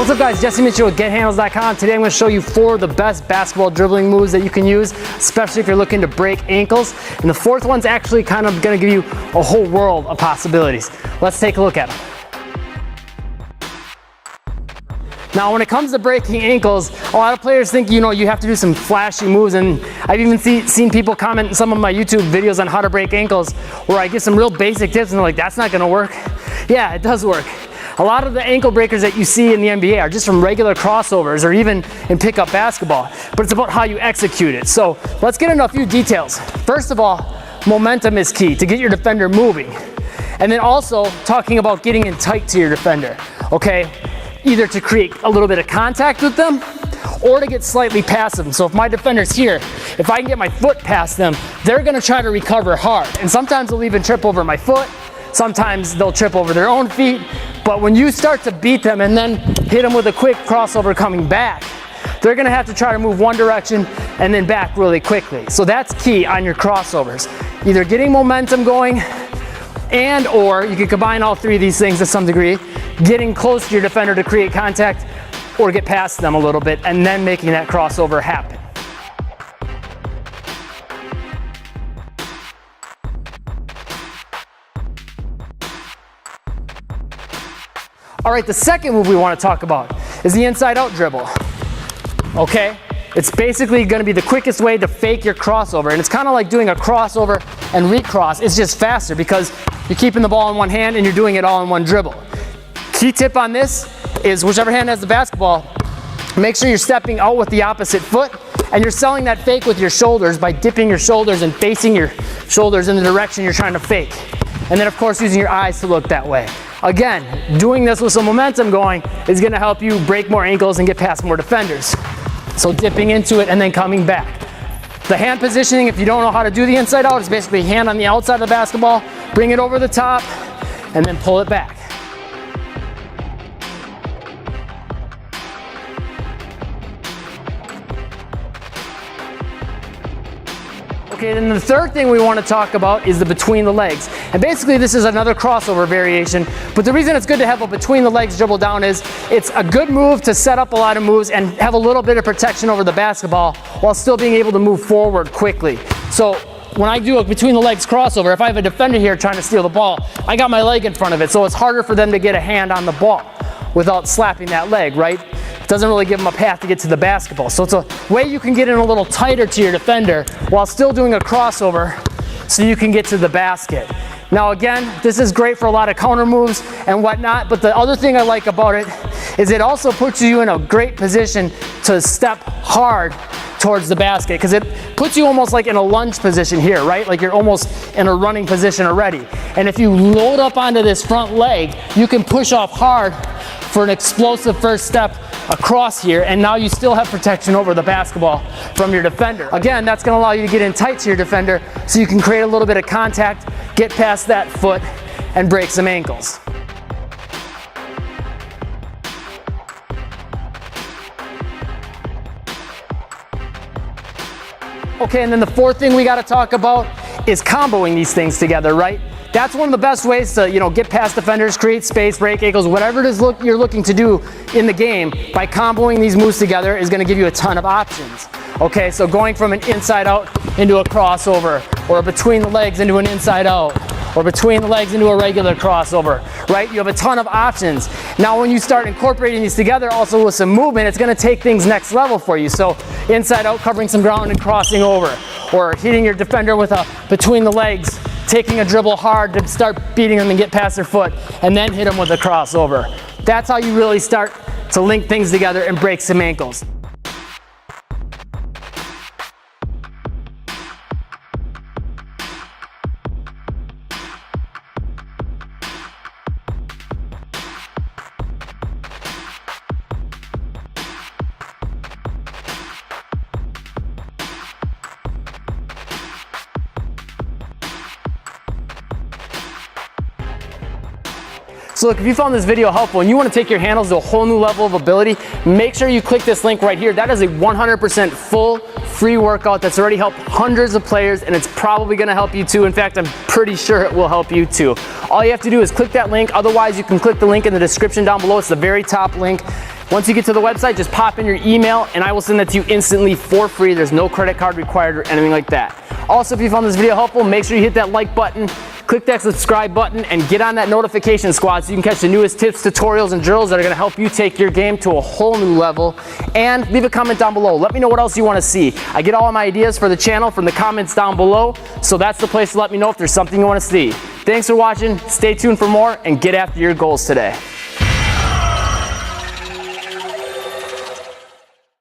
What's up guys, Jesse Mitchell with GetHandles.com. Today I'm going to show you 4 of the best basketball dribbling moves that you can use, especially if you're looking to break ankles. And the 4th one's actually kind of going to give you a whole world of possibilities. Let's take a look at them. Now when it comes to breaking ankles, a lot of players think, you have to do some flashy moves, and I've even seen people comment in some of my YouTube videos on how to break ankles where I give some real basic tips and they're like, that's not going to work. Yeah, it does work. A lot of the ankle breakers that you see in the NBA are just from regular crossovers or even in pickup basketball, but it's about how you execute it. So let's get into a few details. First of all, momentum is key to get your defender moving. And then also talking about getting in tight to your defender, okay? Either to create a little bit of contact with them or to get slightly past them. So if my defender's here, if I can get my foot past them, they're gonna try to recover hard. And sometimes they'll even trip over my foot. Sometimes they'll trip over their own feet. But when you start to beat them and then hit them with a quick crossover coming back, they're gonna have to try to move one direction and then back really quickly. So that's key on your crossovers. Either getting momentum going or you can combine all 3 of these things to some degree, getting close to your defender to create contact or get past them a little bit and then making that crossover happen. All right, the second move we want to talk about is the inside-out dribble, okay? It's basically going to be the quickest way to fake your crossover, and it's kind of like doing a crossover and recross. It's just faster because you're keeping the ball in one hand and you're doing it all in one dribble. Key tip on this is whichever hand has the basketball, make sure you're stepping out with the opposite foot and you're selling that fake with your shoulders by dipping your shoulders and facing your shoulders in the direction you're trying to fake. And then of course using your eyes to look that way. Again, doing this with some momentum going is going to help you break more ankles and get past more defenders. So dipping into it and then coming back. The hand positioning, if you don't know how to do the inside out, is basically hand on the outside of the basketball, bring it over the top, and then pull it back. Okay, then the third thing we want to talk about is the between the legs. And basically this is another crossover variation, but the reason it's good to have a between the legs dribble down is it's a good move to set up a lot of moves and have a little bit of protection over the basketball while still being able to move forward quickly. So when I do a between the legs crossover, if I have a defender here trying to steal the ball, I got my leg in front of it, so it's harder for them to get a hand on the ball without slapping that leg, right? Doesn't really give them a path to get to the basketball. So it's a way you can get in a little tighter to your defender while still doing a crossover so you can get to the basket. Now again, this is great for a lot of counter moves and whatnot, but the other thing I like about it is it also puts you in a great position to step hard towards the basket because it puts you almost like in a lunge position here, right? Like you're almost in a running position already. And if you load up onto this front leg, you can push off hard for an explosive first step across here, and now you still have protection over the basketball from your defender. Again, that's going to allow you to get in tight to your defender so you can create a little bit of contact, get past that foot, and break some ankles. Okay, and then the 4th thing we got to talk about is comboing these things together, right? That's one of the best ways to, get past defenders, create space, break ankles, whatever it is you're looking to do in the game. By comboing these moves together is going to give you a ton of options. Okay, so going from an inside out into a crossover, or between the legs into an inside out, or between the legs into a regular crossover, right? You have a ton of options. Now when you start incorporating these together also with some movement, it's going to take things next level for you. So inside out, covering some ground and crossing over, or hitting your defender with a between the legs, taking a dribble hard to start beating them and get past their foot, and then hit them with a crossover. That's how you really start to link things together and break some ankles. So look, if you found this video helpful and you want to take your handles to a whole new level of ability, make sure you click this link right here. That is a 100% full free workout that's already helped hundreds of players, and it's probably going to help you too. In fact, I'm pretty sure it will help you too. All you have to do is click that link. Otherwise, you can click the link in the description down below. It's the very top link. Once you get to the website, just pop in your email and I will send that to you instantly for free. There's no credit card required or anything like that. Also, if you found this video helpful, make sure you hit that like button, click that subscribe button, and get on that notification squad so you can catch the newest tips, tutorials, and drills that are gonna help you take your game to a whole new level. And leave a comment down below. Let me know what else you wanna see. I get all of my ideas for the channel from the comments down below, so that's the place to let me know if there's something you wanna see. Thanks for watching, stay tuned for more, and get after your goals today.